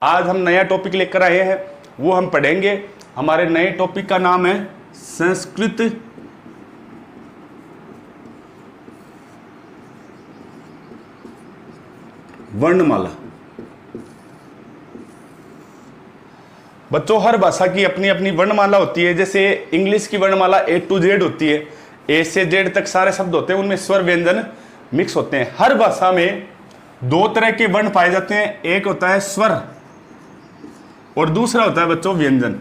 आज हम नया टॉपिक लेकर आए हैं, वो हम पढ़ेंगे। हमारे नए टॉपिक का नाम है संस्कृत वर्णमाला। बच्चों, हर भाषा की अपनी अपनी वर्णमाला होती है। जैसे इंग्लिश की वर्णमाला A to Z होती है, A से Z तक सारे शब्द होते हैं, उनमें स्वर व्यंजन मिक्स होते हैं। हर भाषा में दो तरह के वर्ण पाए जाते हैं, एक होता है स्वर और दूसरा होता है बच्चों व्यंजन।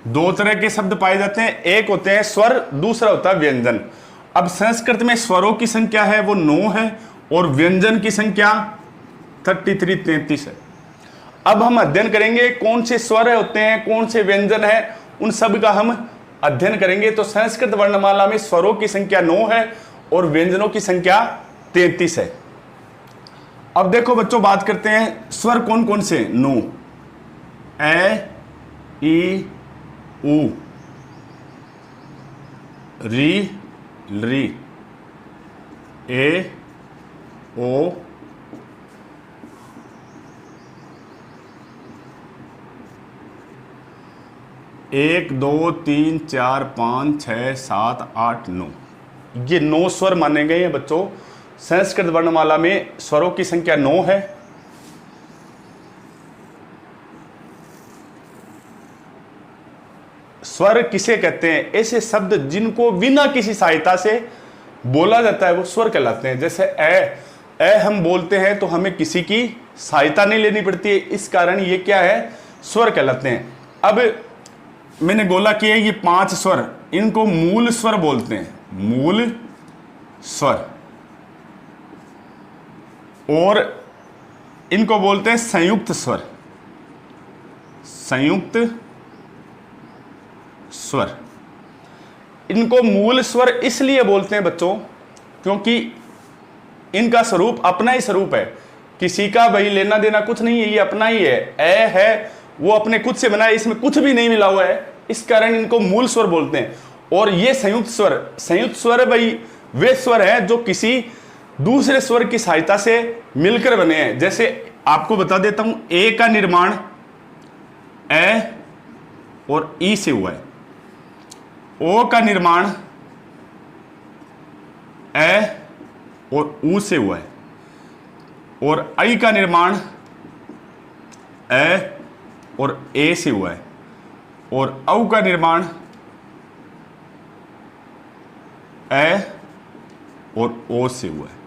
दो तरह के शब्द पाए जाते हैं, एक होते हैं स्वर, दूसरा होता है व्यंजन। अब संस्कृत में स्वरों की संख्या है वो 9 है और व्यंजन की संख्या 33 है। अब हम अध्ययन करेंगे कौन से स्वर होते हैं, कौन से व्यंजन है, उन सब का हम अध्ययन करेंगे। तो संस्कृत वर्णमाला में स्वरों की संख्या 9 है और व्यंजनों की संख्या 33 है। अब देखो बच्चों, बात करते हैं स्वर कौन कौन से। 9 ए, ई, उ, री, री, ए, ओ, 1 2 3 4 5 6 7 8 9, ये 9 स्वर माने गए हैं बच्चों। संस्कृत वर्णमाला में स्वरों की संख्या 9 है। स्वर किसे कहते हैं? ऐसे शब्द जिनको बिना किसी सहायता से बोला जाता है वो स्वर कहलाते हैं। जैसे ए हम बोलते हैं तो हमें किसी की सहायता नहीं लेनी पड़ती है, इस कारण ये क्या है, स्वर कहलाते हैं। अब मैंने बोला कि ये 5 स्वर, इनको मूल स्वर बोलते हैं, मूल स्वर, और इनको बोलते हैं संयुक्त स्वर, संयुक्त स्वर। इनको मूल स्वर इसलिए बोलते हैं बच्चों क्योंकि इनका स्वरूप अपना ही स्वरूप है, किसी का भाई लेना देना कुछ नहीं है, ये अपना ही है। ए है वो अपने खुद से बना है, इसमें कुछ भी नहीं मिला हुआ है, इस कारण इनको मूल स्वर बोलते हैं। और ये संयुक्त स्वर भाई वे स्वर हैं जो किसी दूसरे स्वर की सहायता से मिलकर बने हैं। जैसे आपको बता देता हूं, ए का निर्माण ए और ई से हुआ है, ओ का निर्माण ए और ऊ से हुआ है, और आई का निर्माण ए और ए से हुआ है, और औ का निर्माण ए और ओ से हुआ है।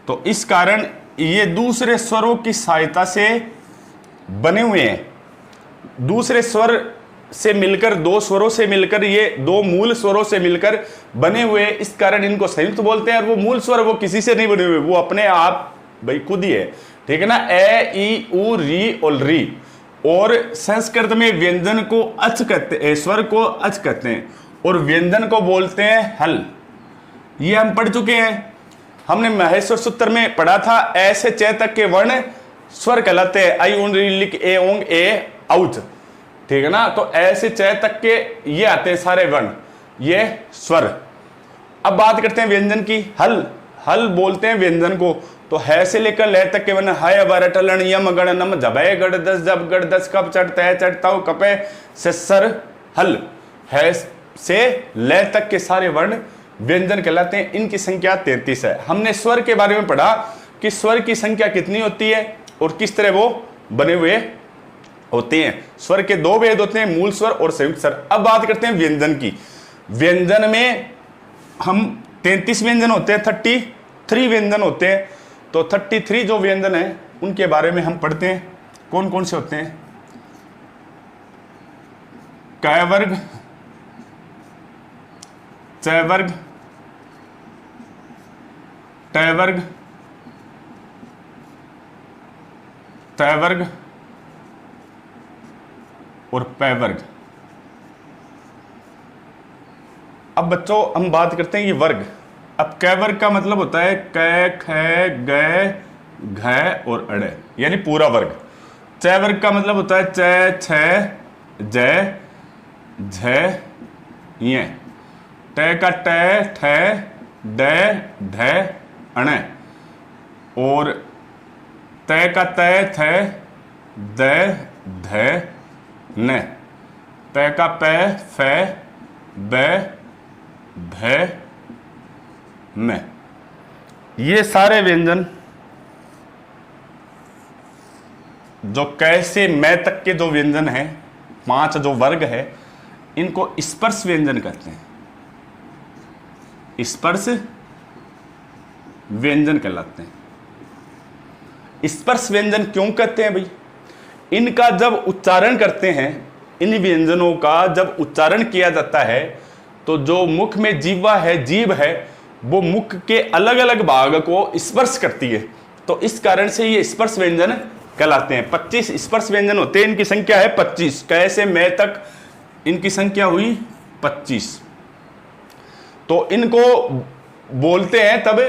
तो इस कारण ये दूसरे स्वरों की सहायता से बने हुए हैं। दूसरे स्वर से मिलकर, दो स्वरों से मिलकर, ये दो मूल स्वरों से मिलकर बने हुए, इस कारण इनको संयुक्त बोलते हैं। और वो मूल स्वर वो किसी से नहीं बने हुए, वो अपने आप भाई खुद ही है, ठीक है ना। ए, ई, उ, री और री। और संस्कृत में व्यंजन को अच कहते हैं, स्वर को अच कहते हैं, और व्यंजन को बोलते हैं हल। ये हम पढ़ चुके हैं, हमने महेश्वर सूत्र में पढ़ा था। ए से च तक के वर्ण स्वर कहलाते हैं, आई उन री लिख ए ओंग ए औच, ठीक है ना। तो ए से च तक के ये आते हैं सारे वर्ण, ये स्वर। अब बात करते हैं व्यंजन की। हल बोलते हैं व्यंजन को। तो है से लेकर लय तक के वर्ण हय बर टलन यम गण नम जबय गढ़ दस जब गढ़ दस कप चढ़ते चढ़ता कपे से सर हल। है से लय तक के सारे वर्ण व्यंजन कहलाते हैं। इनकी संख्या 33 है। हमने स्वर के बारे में पढ़ा कि स्वर की संख्या कितनी होती है और किस तरह वो बने हुए होते हैं। स्वर के 2 भेद होते हैं, मूल स्वर और संयुक्त स्वर। अब बात करते हैं व्यंजन की। व्यंजन में हम 33 व्यंजन होते हैं, 33 व्यंजन होते हैं। तो 33 जो व्यंजन है उनके बारे में हम पढ़ते हैं। कौन कौन से होते हैं? क वर्ग, च वर्ग, ट वर्ग, त वर्ग और प वर्ग। अब बच्चों हम बात करते हैं ये वर्ग। अब क वर्ग का मतलब होता है क, ख, ग, घ और अड़, यानी पूरा वर्ग। च वर्ग का मतलब होता है च, छ, ज, झ, य। ट का ट, ठ, ड, ढ, अण। और तय का तय थ द ध न, पै का पै फै ब भ म। ये सारे व्यंजन जो कै से मैं तक के जो व्यंजन हैं, 5 जो वर्ग है, इनको स्पर्श व्यंजन कहते हैं। स्पर्श व्यंजन कहलाते हैं। स्पर्श व्यंजन क्यों कहते हैं भाई? इनका जब उच्चारण करते हैं, इन व्यंजनों का जब उच्चारण किया जाता है, तो जो मुख में जीवा है, जीभ है, वो मुख के अलग अलग भाग को स्पर्श करती है, तो इस कारण से ये स्पर्श व्यंजन कहलाते हैं। 25 स्पर्श व्यंजन होते हैं, इनकी संख्या है 25। कै से मैं तक इनकी संख्या हुई 25। तो इनको बोलते हैं तब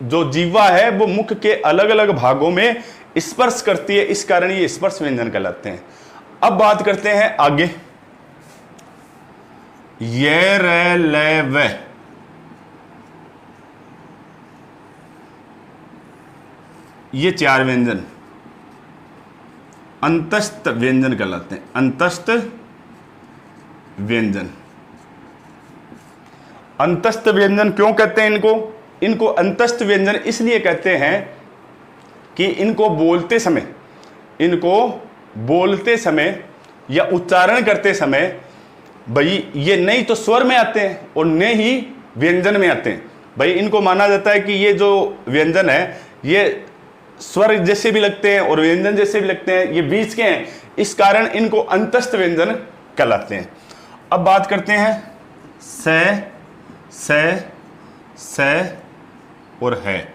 जो जीवा है वो मुख के अलग अलग भागों में स्पर्श करती है, इस कारण ये स्पर्श व्यंजन कहलाते हैं। अब बात करते हैं आगे, ये रे ले वे, ये 4 व्यंजन अंतस्थ व्यंजन कहलाते हैं। अंतस्थ व्यंजन, अंतस्थ व्यंजन क्यों कहते हैं इनको? इनको अंतस्थ व्यंजन इसलिए कहते हैं कि इनको बोलते समय या उच्चारण करते समय भाई ये नहीं तो स्वर में आते हैं और न ही व्यंजन में आते हैं। भाई इनको माना जाता है कि ये जो व्यंजन है ये स्वर जैसे भी लगते हैं और व्यंजन जैसे भी लगते हैं, ये बीच के हैं, इस कारण इनको अंतस्थ व्यंजन कहलाते हैं। अब बात करते हैं स और है।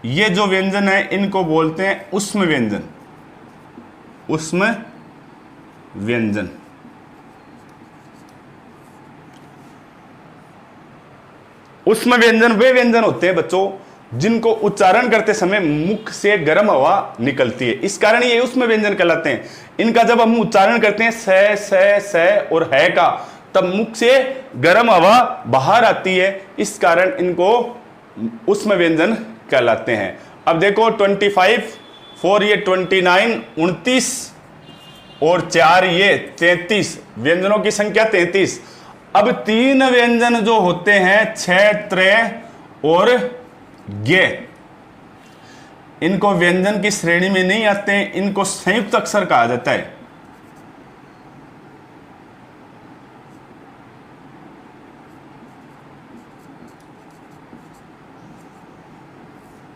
ये जो व्यंजन है इनको बोलते हैं उष्म व्यंजन। उष्म व्यंजन, उष्म व्यंजन वे व्यंजन होते हैं बच्चों जिनको उच्चारण करते समय मुख से गर्म हवा निकलती है, इस कारण ये उष्म व्यंजन कहलाते हैं। इनका जब हम उच्चारण करते हैं स और है का, तब मुख से गर्म हवा बाहर आती है, इस कारण इनको उष्म व्यंजन कहलाते हैं। अब देखो 25 4 ये 29 29 और 4 ये 33, व्यंजनों की संख्या 33। अब 3 व्यंजन जो होते हैं छ त्रय और गे, इनको व्यंजन की श्रेणी में नहीं आते हैं, इनको संयुक्त अक्षर कहा जाता है।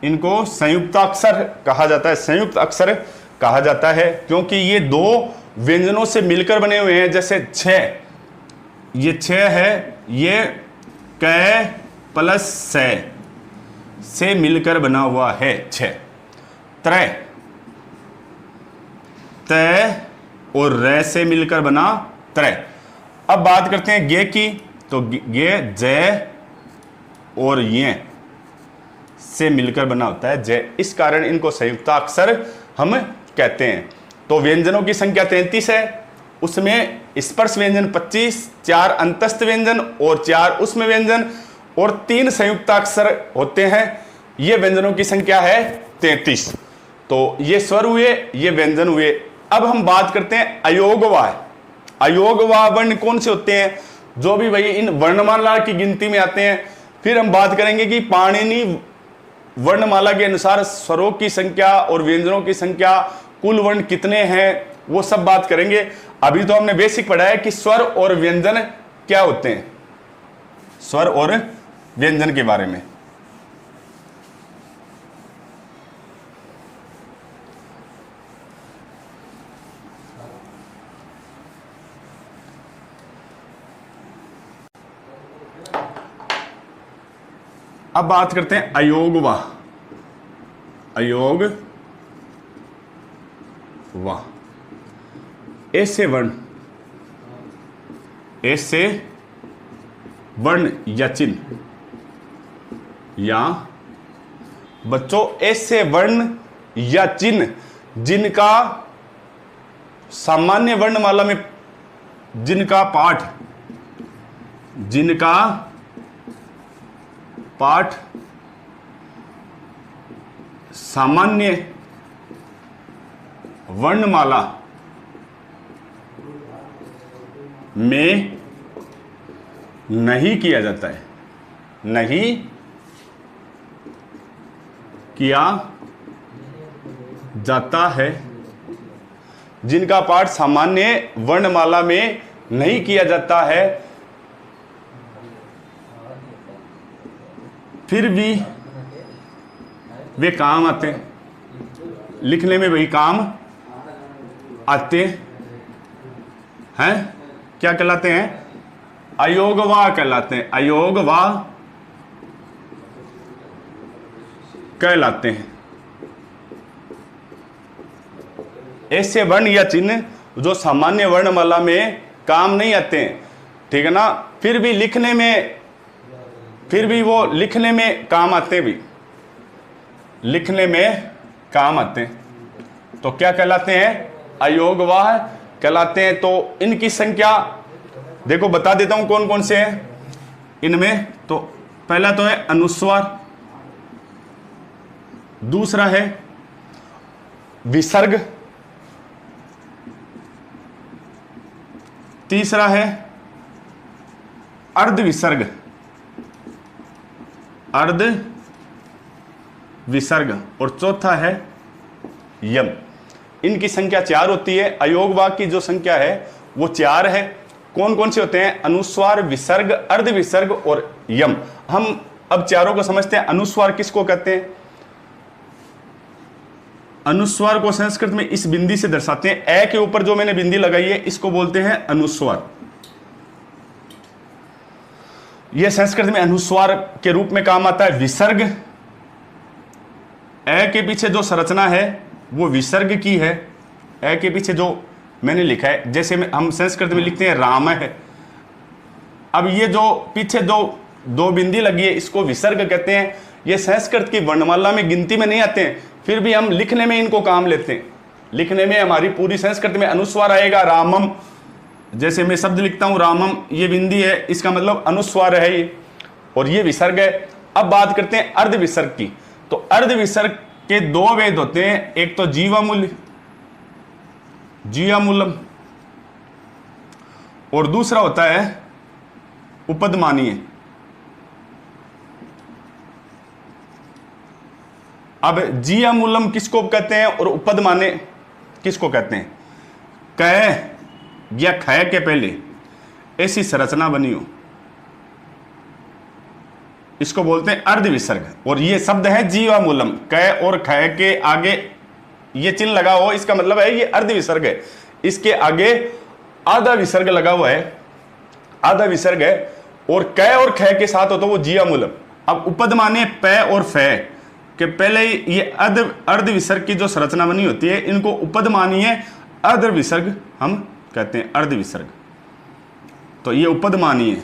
इनको संयुक्त अक्षर कहा जाता है, संयुक्त अक्षर कहा जाता है क्योंकि ये 2 व्यंजनों से मिलकर बने हुए हैं। जैसे छ, ये छ है, ये कै प्लस से मिलकर बना हुआ है छ। त्रय, तय और रे से मिलकर बना त्रय। अब बात करते हैं गे की, तो गे जय और ये से मिलकर बना होता है जय, इस कारण इनको संयुक्त अक्षर हम कहते हैं। तो व्यंजनों की संख्या 33 है, उसमें स्पर्श व्यंजन 25, 4 अंतस्थ व्यंजन और 4 उष्म व्यंजन और 3 संयुक्त अक्षर होते हैं। ये व्यंजनों की संख्या है 33। तो ये स्वर हुए, ये व्यंजन हुए। अब हम बात करते हैं अयोगवाह। अयोगवाह वर्ण कौन से होते हैं? जो भी भाई इन वर्णमाला की गिनती में आते हैं। फिर हम बात करेंगे कि पाणिनि वर्णमाला के अनुसार स्वरों की संख्या और व्यंजनों की संख्या, कुल वर्ण कितने हैं, वो सब बात करेंगे। अभी तो हमने बेसिक पढ़ा है कि स्वर और व्यंजन क्या होते हैं, स्वर और व्यंजन के बारे में। अब बात करते हैं अयोगवाह। अयोगवाह, ऐसे वर्ण, ऐसे वर्ण या चिन्ह, या बच्चों ऐसे वर्ण या चिन्ह जिनका सामान्य वर्णमाला में, जिनका पाठ सामान्य वर्णमाला में नहीं किया जाता है, नहीं किया जाता है। जिनका पाठ सामान्य वर्णमाला में नहीं किया जाता है, फिर भी वे काम आते हैं, लिखने में वही काम आते हैं। क्या कहलाते हैं? अयोगवा कहलाते हैं, अयोगवा कहलाते हैं। ऐसे वर्ण या चिन्ह जो सामान्य वर्णमाला में काम नहीं आते हैं, ठीक है ना, फिर भी लिखने में, फिर भी वो लिखने में काम आते हैं, भी लिखने में काम आते हैं, तो क्या कहलाते हैं? अयोगवाह कहलाते हैं। तो इनकी संख्या देखो बता देता हूं कौन कौन से हैं इनमें। तो पहला तो है अनुस्वार, दूसरा है विसर्ग, तीसरा है अर्ध विसर्ग, अर्ध विसर्ग, और चौथा है यम। इनकी संख्या 4 होती है। अयोग वाक्य की जो संख्या है वो 4 है। कौन कौन से होते हैं? अनुस्वार, विसर्ग, अर्ध विसर्ग और यम। हम अब चारों को समझते हैं। अनुस्वार किसको कहते हैं? अनुस्वार को संस्कृत में इस बिंदी से दर्शाते हैं। ए के ऊपर जो मैंने बिंदी लगाई है इसको बोलते हैं अनुस्वार। यह संस्कृत में अनुस्वार के रूप में काम आता है। विसर्ग, ए के पीछे जो संरचना है वो विसर्ग की है। ए के पीछे जो मैंने लिखा है, जैसे हम संस्कृत में लिखते हैं राम है, अब ये जो पीछे दो बिंदी लगी है इसको विसर्ग कहते हैं। ये संस्कृत की वर्णमाला में गिनती में नहीं आते हैं, फिर भी हम लिखने में इनको काम लेते हैं। लिखने में हमारी पूरी संस्कृत में अनुस्वार आएगा। रामम, जैसे मैं शब्द लिखता हूं रामम, ये बिंदी है, इसका मतलब अनुस्वार है ये, और ये विसर्ग है। अब बात करते हैं अर्ध विसर्ग की। तो अर्ध विसर्ग के 2 वेद होते हैं, एक तो जीवामूल्य, जियामूलम, और दूसरा होता है उपदमानीय। अब जियामूलम किसको कहते हैं और उपदमाने किसको कहते हैं? क या ख के पहले ऐसी संरचना बनी हो, इसको बोलते हैं अर्ध विसर्ग। और ये शब्द है जीवामूलम, क और ख के आगे ये चिन्ह लगा हो, इसका मतलब है ये अर्ध विसर्ग है। इसके आगे आधा विसर्ग लगा हुआ है, आधा विसर्ग है, और क और ख के साथ हो तो वो जियामूलम। अब उपदमाने प और फ के पहले ये अर्ध विसर्ग की जो संरचना बनी होती है, इनको उपदमानीय अर्ध विसर्ग हम कहते हैं, अर्ध विसर्ग। तो ये उपदमानीय।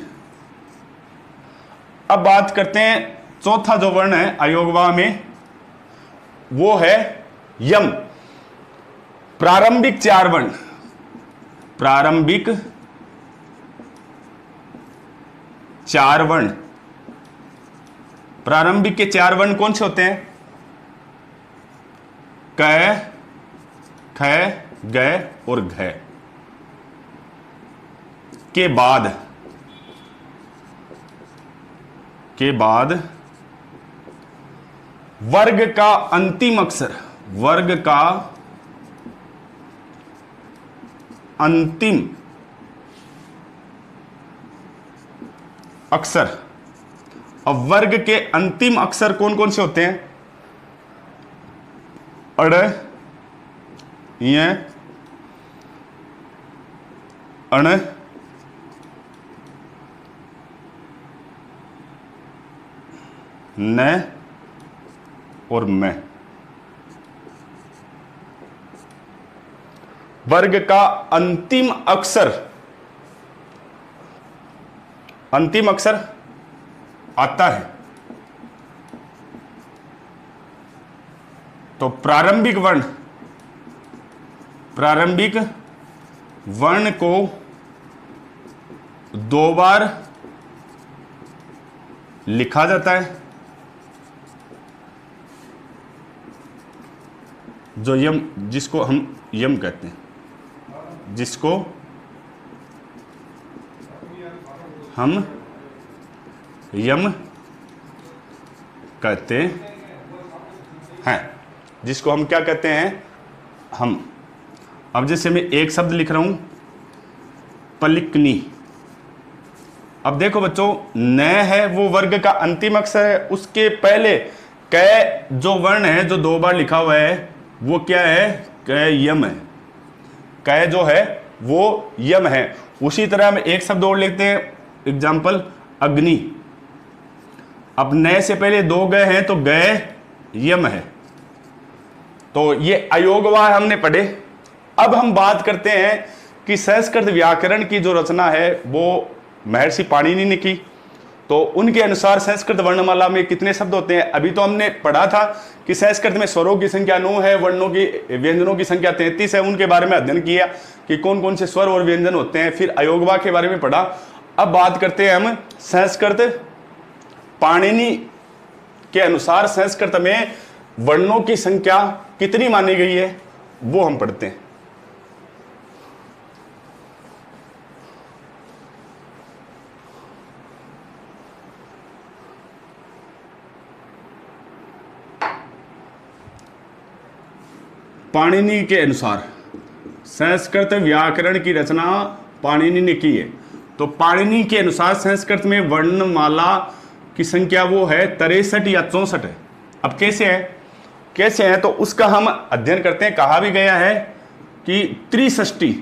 अब बात करते हैं चौथा जो वर्ण है अयोगवा में, वो है यम। प्रारंभिक 4 वर्ण, प्रारंभिक 4 वर्ण, प्रारंभिक के 4 वर्ण कौन से होते हैं? क, ख, ग और घ के बाद वर्ग का अंतिम अक्षर, वर्ग का अंतिम अक्षर। अब वर्ग के अंतिम अक्षर कौन कौन से होते हैं? अड़, य, अण, न और मैं। वर्ग का अंतिम अक्षर, अंतिम अक्षर आता है तो प्रारंभिक वर्ण को 2 बार लिखा जाता है। जो यम, जिसको हम यम कहते हैं, जिसको हम यम कहते हैं, जिसको हम क्या कहते हैं, हम। अब जैसे मैं एक शब्द लिख रहा हूं पलिकनी। अब देखो बच्चों, न है वो वर्ग का अंतिम अक्षर है, उसके पहले क जो वर्ण है जो 2 बार लिखा हुआ है वो क्या है, क यम है। क जो है वो यम है। उसी तरह हम एक शब्द और लिखते हैं, एग्जाम्पल अग्नि। अब न से पहले 2 गए हैं तो गए यम है। तो ये अयोगवाह हमने पढ़े। अब हम बात करते हैं कि संस्कृत व्याकरण की जो रचना है वो महर्षि पाणिनि ने की। तो उनके अनुसार संस्कृत वर्णमाला में कितने शब्द होते हैं। अभी तो हमने पढ़ा था कि संस्कृत में स्वरों की संख्या 9 है, वर्णों की, व्यंजनों की संख्या 33 है। उनके बारे में अध्ययन किया कि कौन कौन से स्वर और व्यंजन होते हैं। फिर अयोगवाह के बारे में पढ़ा। अब बात करते हैं हम संस्कृत पाणिनि के अनुसार संस्कृत में वर्णों की संख्या कितनी मानी गई है, वो हम पढ़ते हैं। पाणिनि के अनुसार संस्कृत व्याकरण की रचना पाणिनि ने की है। तो पाणिनि के अनुसार संस्कृत में वर्णमाला की संख्या वो है 63 या 64 है। अब कैसे है तो उसका हम अध्ययन करते हैं। कहा भी गया है कि त्रिषष्टि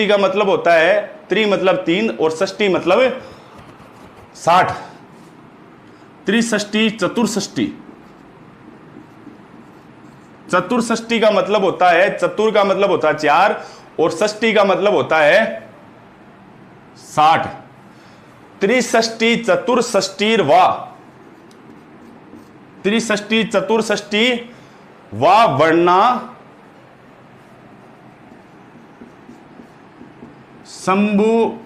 का मतलब होता है, त्रि मतलब 3 और षष्टि मतलब 60। त्रिषष्टि, चतुर्षष्टि का मतलब होता है, चतुर का मतलब होता है 4 और षष्टि का मतलब होता है 60। त्रिषष्टि चतुर्षष्टिर्वा, त्रिषष्टि चतुर्षष्टि वा वर्णा शंभु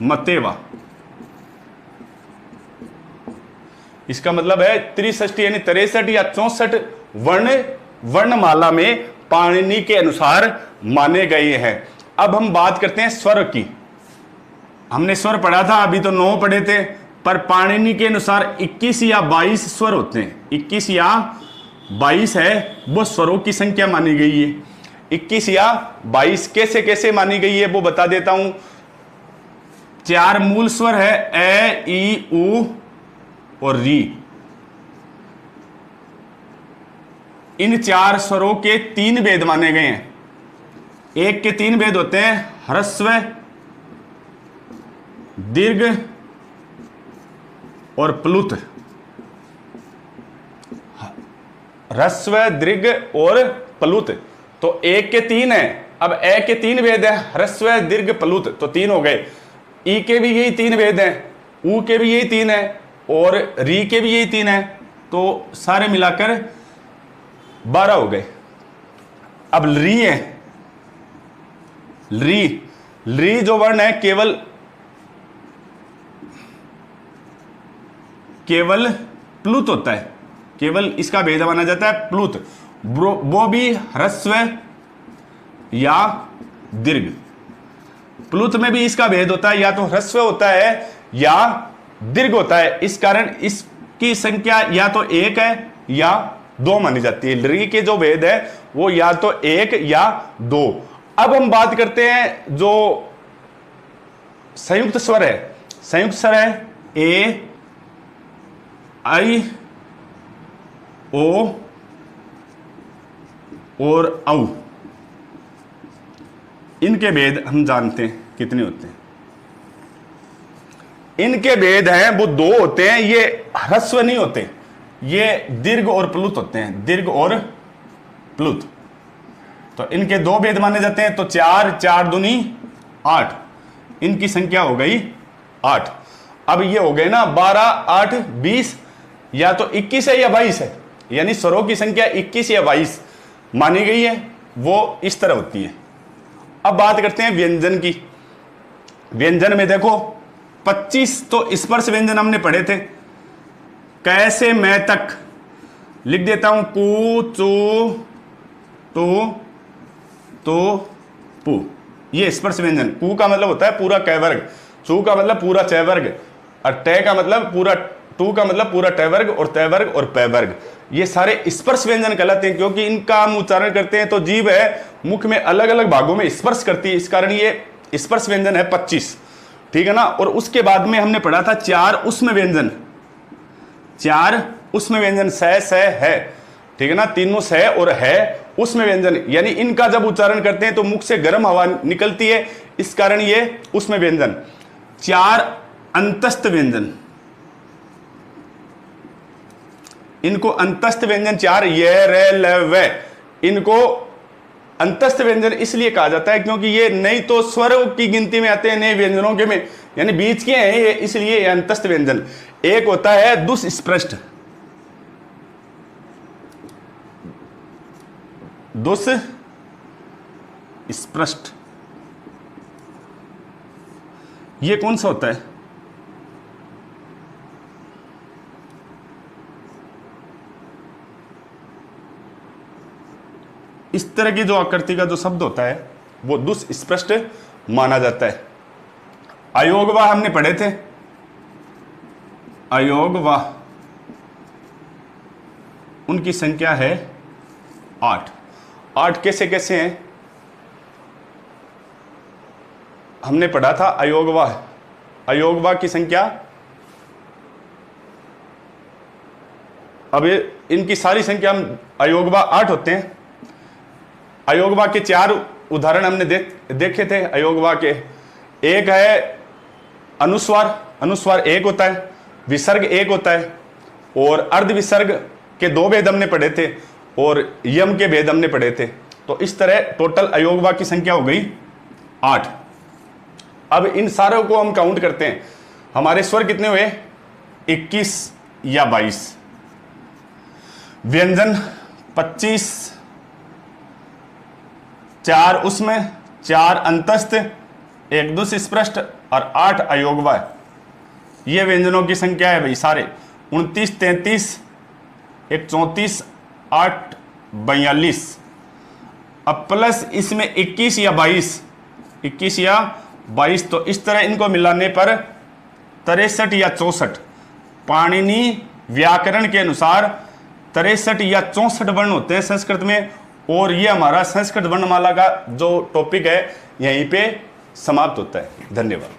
मतेवा। इसका मतलब है त्रिषष्टि यानी 63 या 64 वर्णमाला में पाणिनि के अनुसार माने गए हैं। अब हम बात करते हैं स्वर की। हमने स्वर पढ़ा था, अभी तो 9 पढ़े थे, पर पाणिनि के अनुसार 21 या 22 स्वर होते हैं। 21 या 22 है वो स्वरों की संख्या मानी गई है। 21 या 22 कैसे कैसे मानी गई है वो बता देता हूं। 4 मूल स्वर है, ए, ई, उ और री। इन 4 स्वरों के 3 भेद माने गए हैं। एक के 3 भेद होते हैं, ह्रस्व, दीर्घ और प्लुत। ह्रस्व, दीर्घ और प्लुत। तो एक के 3 है। अब ए के 3 भेद है, ह्रस्व, दीर्घ, प्लुत, तो 3 हो गए। ई के भी यही 3 भेद हैं, ऊ के भी यही 3 है और री के भी यही 3 है। तो सारे मिलाकर 12 हो गए। अब री है, री जो वर्ण है केवल प्लुत होता है, केवल इसका भेद माना जाता है प्लुत। वो भी ह्रस्व या दीर्घ। प्लुत में भी इसका भेद होता है, या तो ह्रस्व होता है या दीर्घ होता है। इस कारण इसकी संख्या या तो 1 है या 2 मानी जाती है। री के जो भेद है वो या तो 1 या 2। अब हम बात करते हैं जो संयुक्त स्वर है। संयुक्त स्वर है ए, आई, ओ और औ। इनके भेद हम जानते हैं कितने होते हैं। इनके भेद हैं वो 2 होते हैं। ये ह्रस्व नहीं होते, ये दीर्घ और प्लुत होते हैं, दीर्घ और प्लुत। तो इनके 2 भेद माने जाते हैं। तो 4, 4 दूनी 8, इनकी संख्या हो गई 8। अब ये हो गए ना 12, 8, 20, या तो 21 है या 22 है, यानी स्वरों की संख्या 21 या 22 मानी गई है, वो इस तरह होती है। अब बात करते हैं व्यंजन की। व्यंजन में देखो 25 तो स्पर्श व्यंजन हमने पढ़े थे। कैसे मैं तक लिख देता हूं, कु चू टू तो पू, ये स्पर्श व्यंजन। कु का मतलब होता है पूरा कै वर्ग, चू का मतलब पूरा चै वर्ग, और टे का मतलब पूरा, टू का मतलब पूरा टे वर्ग और तय वर्ग और पै वर्ग। ये सारे स्पर्श व्यंजन कहलाते हैं, क्योंकि इनका हम उच्चारण करते हैं तो जीभ है मुख में अलग अलग भागों में स्पर्श करती है, इस कारण ये स्पर्श व्यंजन है 25, ठीक है ना। और उसके बाद में हमने पढ़ा था 4 उष्म व्यंजन, 4 उष्म व्यंजन, स है, ठीक है ना, तीनों स और है उष्म व्यंजन, यानी इनका जब उच्चारण करते हैं तो मुख से गर्म हवा निकलती है, इस कारण ये उष्म व्यंजन। 4 अंतस्थ व्यंजन, इनको अंतस्थ व्यंजन 4, य रे ल व, इनको अंतस्थ व्यंजन इसलिए कहा जाता है क्योंकि ये नहीं तो स्वरों की गिनती में आते हैं, नए व्यंजनों के में, यानी बीच के हैं ये, इसलिए ये अंतस्थ व्यंजन। एक होता है दुष्स्पृष्ट, दुष्स्पृष्ट, ये कौन सा होता है? इस तरह की जो आकृति का जो शब्द होता है वो दुष्स्पृष्ट माना जाता है। अयोगवाह हमने पढ़े थे, अयोगवाह, उनकी संख्या है 8। 8 कैसे कैसे हैं हमने पढ़ा था। अयोगवाह, अयोगवाह की संख्या, अब इनकी सारी संख्या हम अयोगवाह 8 होते हैं। अयोगवाह के 4 उदाहरण हमने देखे थे अयोगवाह के। एक है अनुस्वार, अनुस्वार 1 होता है, विसर्ग 1 होता है, और अर्ध विसर्ग के 2 भेद हमने पढ़े थे, और यम के भेद हमने पढ़े थे। तो इस तरह टोटल अयोगवाह की संख्या हो गई 8। अब इन सारों को हम काउंट करते हैं, हमारे स्वर कितने हुए? 21 या 22। व्यंजन 25, 4 उसमें, 4 अंतस्थ, 1 दुष्स्पृष्ट और 8 अयोगवाह। ये व्यंजनों की संख्या है भाई सारे। 29, 33, 1 34, 8 42। अब प्लस इसमें 21 या 22, 21 या 22, तो इस तरह इनको मिलाने पर 63 या 64। पाणिनि व्याकरण के अनुसार 63 या 64 वर्ण होते हैं संस्कृत में। और ये हमारा संस्कृत वर्णमाला का जो टॉपिक है यहीं पे समाप्त होता है। धन्यवाद।